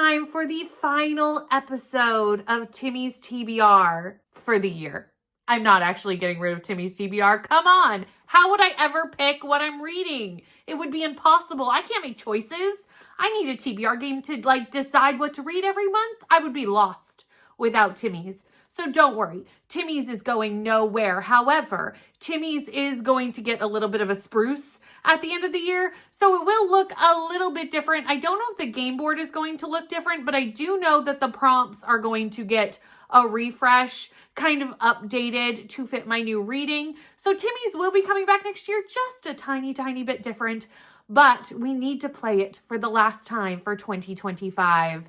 time for the final episode of Timmies TBR for the year. I'm not actually getting rid of Timmies TBR. Come on. How would I ever pick what I'm reading? It would be impossible. I can't make choices. I need a TBR game to decide what to read every month. I would be lost without Timmies. So don't worry. Timmies is going nowhere. However, Timmies is going to get a little bit of a spruce at the end of the year. So it will look a little bit different. I don't know if the game board is going to look different, but I do know that the prompts are going to get a refresh, kind of updated to fit my new reading. So Timmies will be coming back next year, just a tiny, tiny bit different, but we need to play it for the last time for 2025.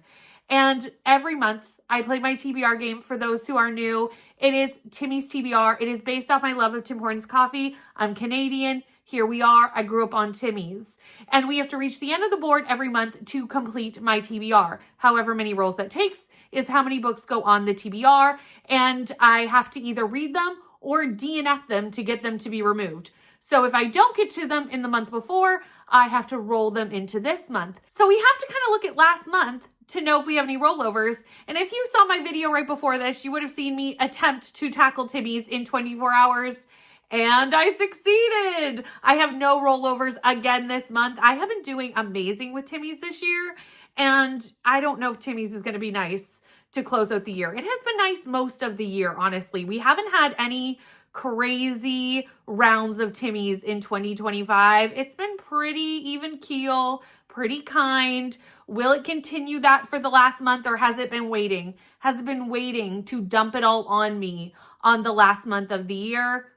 And every month I play my TBR game. For those who are new, it is Timmies TBR. It is based off my love of Tim Hortons coffee. I'm Canadian. Here we are. I grew up on Timmies. And we have to reach the end of the board every month to complete my TBR. However many rolls that takes is how many books go on the TBR. And I have to either read them or DNF them to get them to be removed. So if I don't get to them in the month before, I have to roll them into this month. So we have to kind of look at last month to know if we have any rollovers. And if you saw my video right before this, you would have seen me attempt to tackle Timmies in 24 hours. And I succeeded. I have no rollovers again this month. I have been doing amazing with Timmies this year. And I don't know if Timmies is going to be nice to close out the year. It has been nice most of the year, honestly. We haven't had any crazy rounds of Timmies in 2025. It's been pretty even keel, pretty kind. Will it continue that for the last month, or has it been waiting? Has it been waiting to dump it all on me on the last month of the year?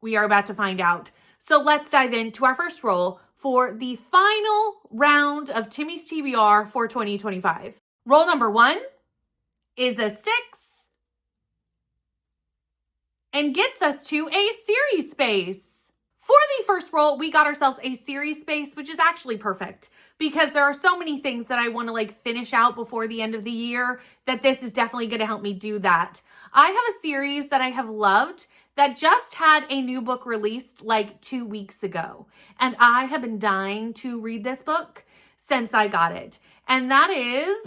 We are about to find out. So let's dive into our first roll for the final round of Timmies TBR for 2025. Roll number 1 is a 6 and gets us to a series space. For the first roll, we got ourselves a series space, which is actually perfect because there are so many things that I want to finish out before the end of the year that this is definitely going to help me do that. I have a series that I have loved that just had a new book released 2 weeks ago. And I have been dying to read this book since I got it. And that is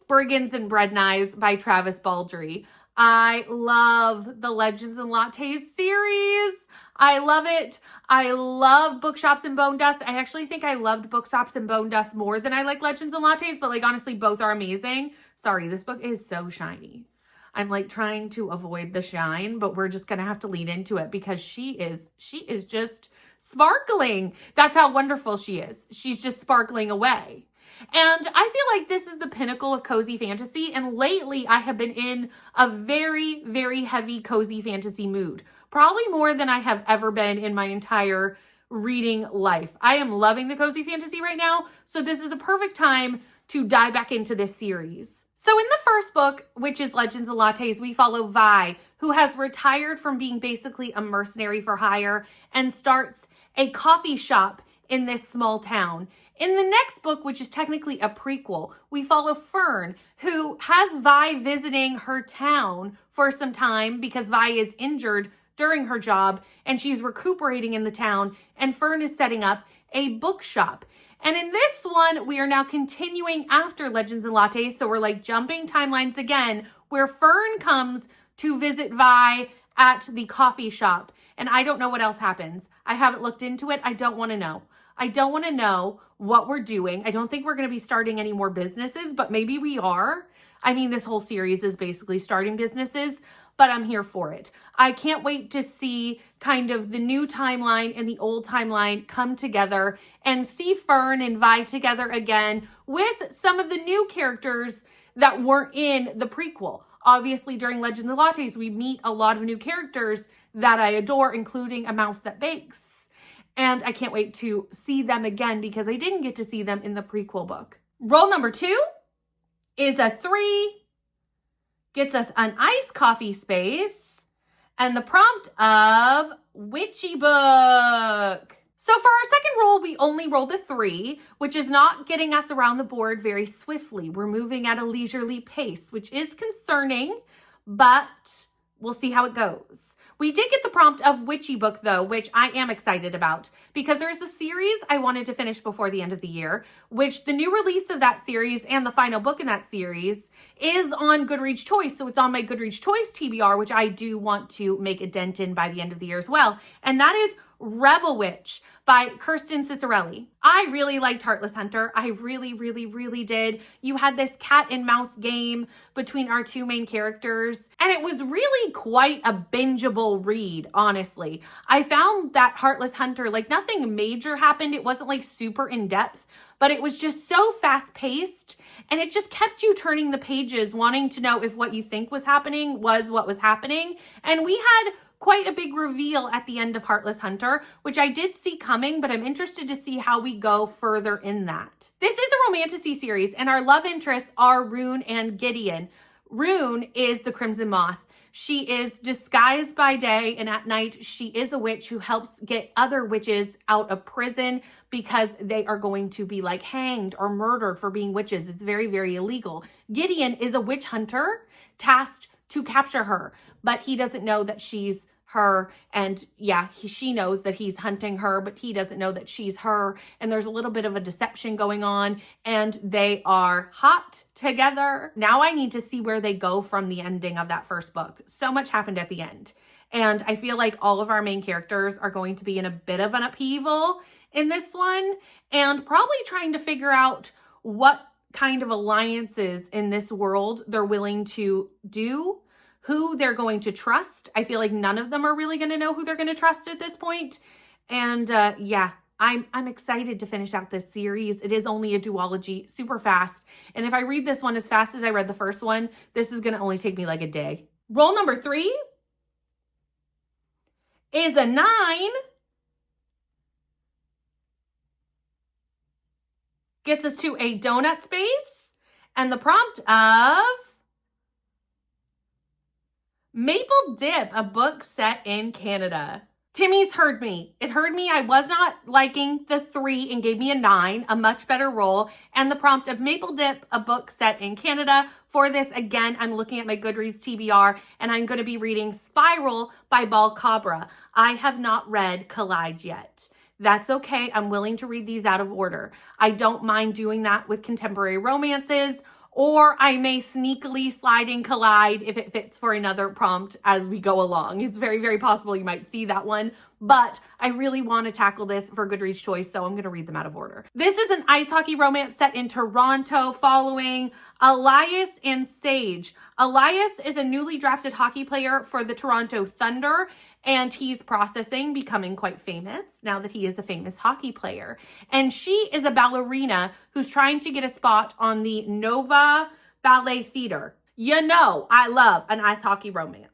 Brigands and Bread Knives by Travis Baldree. I love the Legends and Lattes series. I love it. I love Bookshops and Bone Dust. I actually think I loved Bookshops and Bone Dust more than I like Legends and Lattes, but honestly, both are amazing. Sorry, this book is so shiny. I'm trying to avoid the shine, but we're just going to have to lean into it because she is just sparkling. That's how wonderful she is. She's just sparkling away. And I feel like this is the pinnacle of cozy fantasy. And lately I have been in a very, very heavy cozy fantasy mood. Probably more than I have ever been in my entire reading life. I am loving the cozy fantasy right now. So this is the perfect time to dive back into this series. So in the first book, which is Legends and Lattes, we follow Vi, who has retired from being basically a mercenary for hire and starts a coffee shop in this small town. In the next book, which is technically a prequel, we follow Fern, who has Vi visiting her town for some time because Vi is injured during her job and she's recuperating in the town, and Fern is setting up a bookshop. And in this one, we are now continuing after Legends and Lattes, so we're jumping timelines again, where Fern comes to visit Vi at the coffee shop. And I don't know what else happens. I haven't looked into it. I don't want to know. I don't want to know what we're doing. I don't think we're going to be starting any more businesses, but maybe we are. I mean, this whole series is basically starting businesses, but I'm here for it. I can't wait to see kind of the new timeline and the old timeline come together and see Fern and Vi together again with some of the new characters that weren't in the prequel. Obviously, during Legends and Lattes, we meet a lot of new characters that I adore, including A Mouse That Bakes. And I can't wait to see them again because I didn't get to see them in the prequel book. Roll number 2 is a 3. Gets us an iced coffee space and the prompt of Witchy Book. So for our second roll, we only rolled a 3, which is not getting us around the board very swiftly. We're moving at a leisurely pace, which is concerning, but we'll see how it goes. We did get the prompt of Witchy Book though, which I am excited about because there's a series I wanted to finish before the end of the year, which the new release of that series and the final book in that series is on Goodreads Choice. So it's on my Goodreads Choice TBR, which I do want to make a dent in by the end of the year as well. And that is Rebel Witch by Kirsten Cicerelli. I really liked Heartless Hunter. I really, really, really did. You had this cat and mouse game between our two main characters, and it was really quite a bingeable read, honestly. I found that Heartless Hunter, like nothing major happened. It wasn't like super in depth, but it was just so fast paced, and it just kept you turning the pages, wanting to know if what you think was happening was what was happening. And we had quite a big reveal at the end of Heartless Hunter, which I did see coming, but I'm interested to see how we go further in that. This is a romantasy series, and our love interests are Rune and Gideon. Rune is the Crimson Moth. She is disguised by day, and at night she is a witch who helps get other witches out of prison because they are going to be like hanged or murdered for being witches. It's very, very illegal. Gideon is a witch hunter tasked to capture her, but he doesn't know that she's her, and yeah, she knows that he's hunting her, but he doesn't know that she's her, and there's a little bit of a deception going on, and they are hot together. Now I need to see where they go from the ending of that first book. So much happened at the end, and I feel like all of our main characters are going to be in a bit of an upheaval in this one, and probably trying to figure out what kind of alliances in this world they're willing to do, who they're going to trust. I feel like none of them are really going to know who they're going to trust at this point. And yeah, I'm excited to finish out this series. It is only a duology, super fast. And if I read this one as fast as I read the first one, this is going to only take me like a day. Roll number 3 is a 9. Gets us to a donut space. And the prompt of Maple Dip, a book set in Canada. Timmies heard me. It heard me. I was not liking the 3 and gave me a 9, a much better roll. And the prompt of Maple Dip, a book set in Canada. For this, again, I'm looking at my Goodreads TBR, and I'm going to be reading Spiral by Bal Cabra. I have not read Collide yet. That's okay. I'm willing to read these out of order. I don't mind doing that with contemporary romances, or I may sneakily slide in Collide if it fits for another prompt as we go along. It's very, very possible you might see that one, but I really want to tackle this for Goodreads Choice, so I'm going to read them out of order. This is an ice hockey romance set in Toronto following Elias and Sage. Elias is a newly drafted hockey player for the Toronto Thunder, and he's processing becoming quite famous now that he is a famous hockey player. And she is a ballerina who's trying to get a spot on the Nova Ballet Theater. You know, I love an ice hockey romance.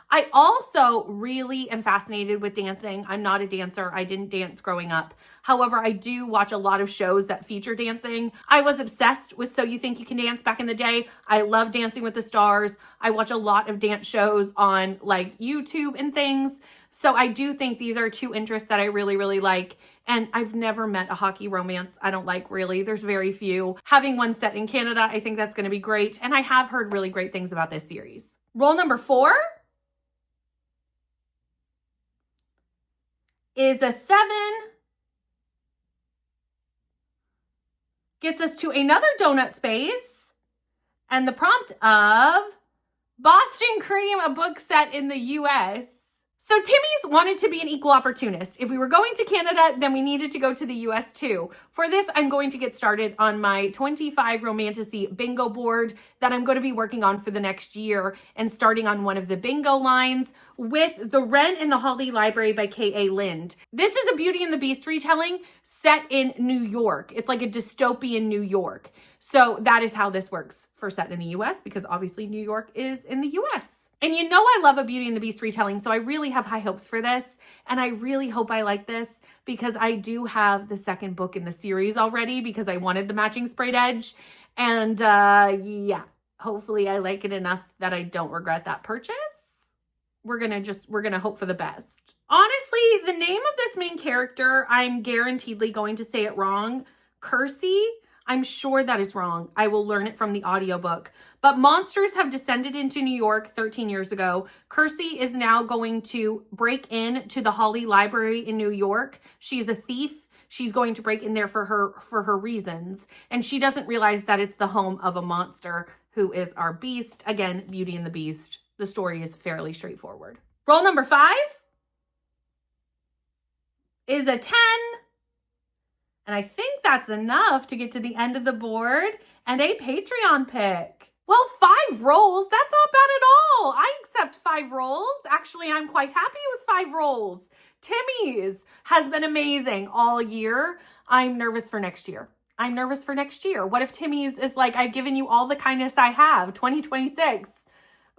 I also really am fascinated with dancing. I'm not a dancer. I didn't dance growing up. However, I do watch a lot of shows that feature dancing. I was obsessed with So You Think You Can Dance back in the day. I love Dancing with the Stars. I watch a lot of dance shows on like YouTube and things. So I do think these are two interests that I really, really like. And I've never met a hockey romance I don't like, really. There's very few. Having one set in Canada, I think that's going to be great. And I have heard really great things about this series. Roll number 4 is a 7. Gets us to another donut space. And the prompt of Boston Cream, a book set in the US. So Timmy's wanted to be an equal opportunist. If we were going to Canada, then we needed to go to the US too. For this, I'm going to get started on my 25 Romantasy bingo board that I'm going to be working on for the next year and starting on one of the bingo lines with The Wren in the Holly Library by K.A. Lind. This is a Beauty and the Beast retelling set in New York. It's like a dystopian New York. So that is how this works for set in the US, because obviously New York is in the US. And you know I love a Beauty and the Beast retelling, so I really have high hopes for this. And I really hope I like this because I do have the second book in the series already because I wanted the matching sprayed edge. And yeah, hopefully I like it enough that I don't regret that purchase. We're gonna hope for the best. Honestly, the name of this main character, I'm guaranteedly going to say it wrong. Kersey. I'm sure that is wrong. I will learn it from the audiobook. But monsters have descended into New York 13 years ago. Kirsty is now going to break into the Holly Library in New York. She's a thief. She's going to break in there for her reasons. And she doesn't realize that it's the home of a monster who is our beast. Again, Beauty and the Beast. The story is fairly straightforward. Roll number 5 is a 10. And I think that's enough to get to the end of the board and a Patreon pick. Well, 5 rolls, that's not bad at all. I accept 5 rolls. Actually, I'm quite happy with 5 rolls. Timmies has been amazing all year. I'm nervous for next year. What if Timmies is like, I've given you all the kindness I have, 2026?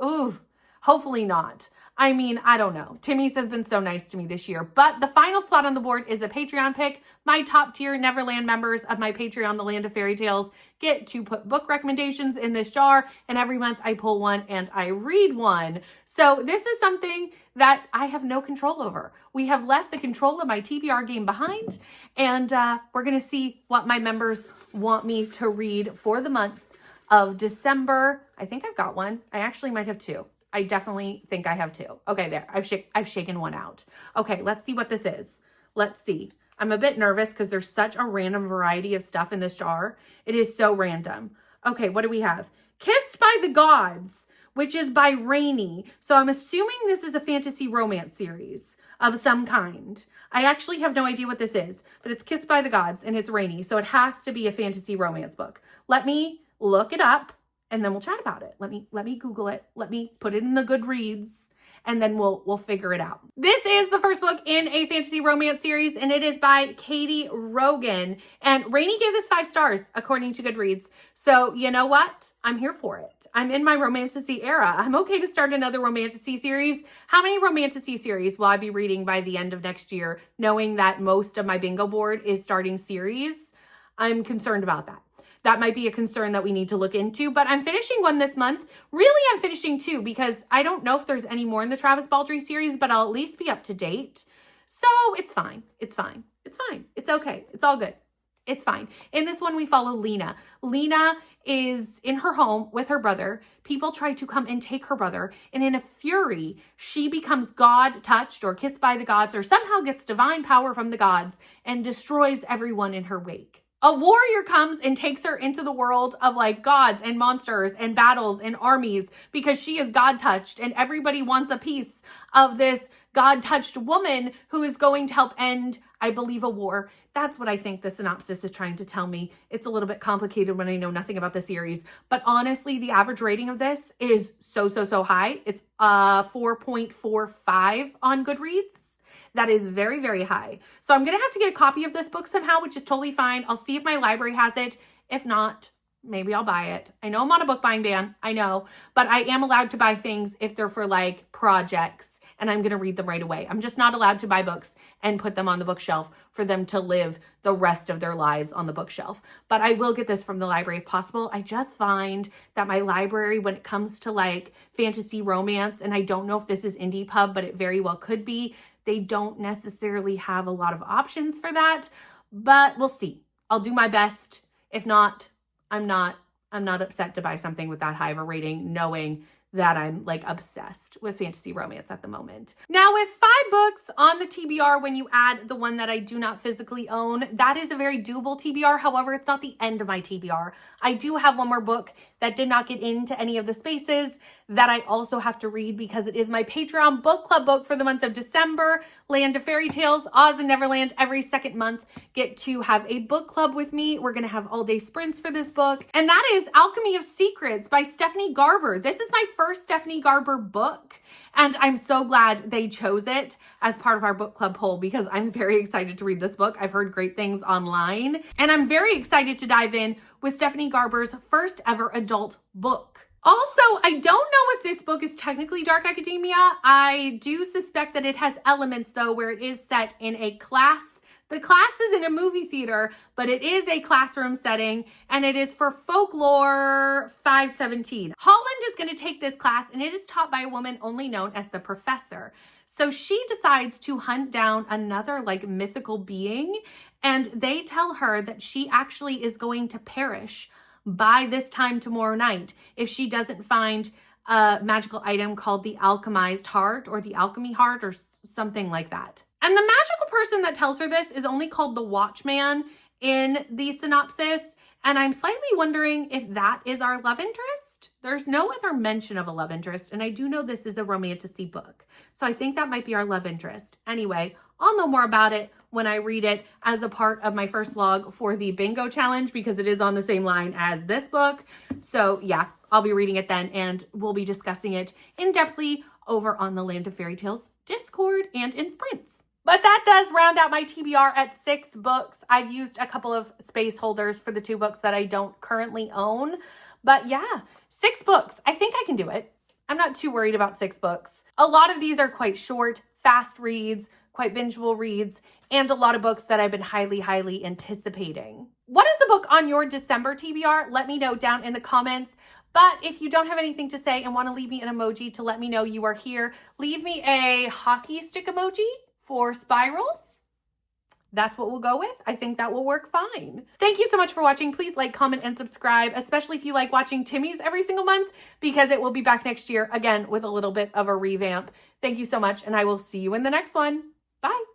Ooh, hopefully not. I mean, I don't know. Timmies has been so nice to me this year. But the final spot on the board is a Patreon pick. My top tier Neverland members of my Patreon, The Land of Fairy Tales, get to put book recommendations in this jar. And every month I pull one and I read one. So this is something that I have no control over. We have left the control of my TBR game behind. And we're going to see what my members want me to read for the month of December. I think I've got one. I actually might have 2. I definitely think I have 2. Okay, there. I've shaken one out. Okay, let's see what this is. Let's see. I'm a bit nervous because there's such a random variety of stuff in this jar. It is so random. Okay, what do we have? Kissed by the Gods, which is by Rainey. So I'm assuming this is a fantasy romance series of some kind. I actually have no idea what this is, but it's Kissed by the Gods and it's Rainey. So it has to be a fantasy romance book. Let me look it up. And then we'll chat about it. Let me Google it. Let me put it in the Goodreads and then we'll figure it out. This is the first book in a fantasy romance series and it is by Katie Rogan. And Rainey gave this 5 stars according to Goodreads. So you know what? I'm here for it. I'm in my romantasy era. I'm okay to start another romantasy series. How many romantasy series will I be reading by the end of next year, knowing that most of my bingo board is starting series? I'm concerned about that. That might be a concern that we need to look into, but I'm finishing one this month. Really, I'm finishing 2 because I don't know if there's any more in the Travis Baldree series, but I'll at least be up to date. So it's fine. It's fine. It's fine. It's okay. It's all good. It's fine. In this one, we follow Lena. Lena is in her home with her brother. People try to come and take her brother, and in a fury, she becomes God-touched or kissed by the gods or somehow gets divine power from the gods and destroys everyone in her wake. A warrior comes and takes her into the world of like gods and monsters and battles and armies because she is God-touched and everybody wants a piece of this God-touched woman who is going to help end, I believe, a war. That's what I think the synopsis is trying to tell me. It's a little bit complicated when I know nothing about the series, but honestly, the average rating of this is so high. It's 4.45 on Goodreads. That is very, very high. So I'm going to have to get a copy of this book somehow, which is totally fine. I'll see if my library has it. If not, maybe I'll buy it. I know I'm on a book buying ban. I know, but I am allowed to buy things if they're for like projects and I'm going to read them right away. I'm just not allowed to buy books and put them on the bookshelf for them to live the rest of their lives on the bookshelf. But I will get this from the library if possible. I just find that my library, when it comes to like fantasy romance, and I don't know if this is Indie Pub, but it very well could be, they don't necessarily have a lot of options for that, but we'll see. I'll do my best. If not, I'm not upset to buy something with that high of a rating, knowing that I'm like obsessed with fantasy romance at the moment. Now with 5 books on the TBR, when you add the one that I do not physically own, that is a very doable TBR. However, it's not the end of my TBR. I do have one more book that did not get into any of the spaces that I also have to read because it is my Patreon book club book for the month of December. Land of Fairy Tales, Oz and Neverland, every second month get to have a book club with me. We're going to have all day sprints for this book. And that is Alchemy of Secrets by Stephanie Garber. This is my first Stephanie Garber book. And I'm so glad they chose it as part of our book club poll because I'm very excited to read this book. I've heard great things online and I'm very excited to dive in with Stephanie Garber's first ever adult book. Also, I don't know if this book is technically dark academia. I do suspect that it has elements though where it is set in a class. The class is in a movie theater, but it is a classroom setting and it is for Folklore 517. Holland is going to take this class and it is taught by a woman only known as the professor. So she decides to hunt down another like mythical being And they tell her that she actually is going to perish by this time tomorrow night if she doesn't find a magical item called the alchemized heart or the alchemy heart or something like that. And the magical person that tells her this is only called the Watchman in the synopsis. And I'm slightly wondering if that is our love interest. There's no other mention of a love interest. And I do know this is a romantasy book. So I think that might be our love interest. Anyway, I'll know more about it when I read it as a part of my first log for the bingo challenge because it is on the same line as this book. So yeah, I'll be reading it then and we'll be discussing it in depthly over on the Land of Fairy Tales Discord and in sprints. But that does round out my TBR at 6 books. I've used a couple of space holders for the 2 books that I don't currently own. But yeah, 6 books. I think I can do it. I'm not too worried about 6 books. A lot of these are quite short, fast reads, quite bingeable reads, and a lot of books that I've been highly, highly anticipating. What is the book on your December TBR? Let me know down in the comments. But if you don't have anything to say and want to leave me an emoji to let me know you are here, leave me a hockey stick emoji for Spiral. That's what we'll go with. I think that will work fine. Thank you so much for watching. Please like, comment, and subscribe, especially if you like watching Timmies every single month, because it will be back next year, again, with a little bit of a revamp. Thank you so much, and I will see you in the next one. Bye.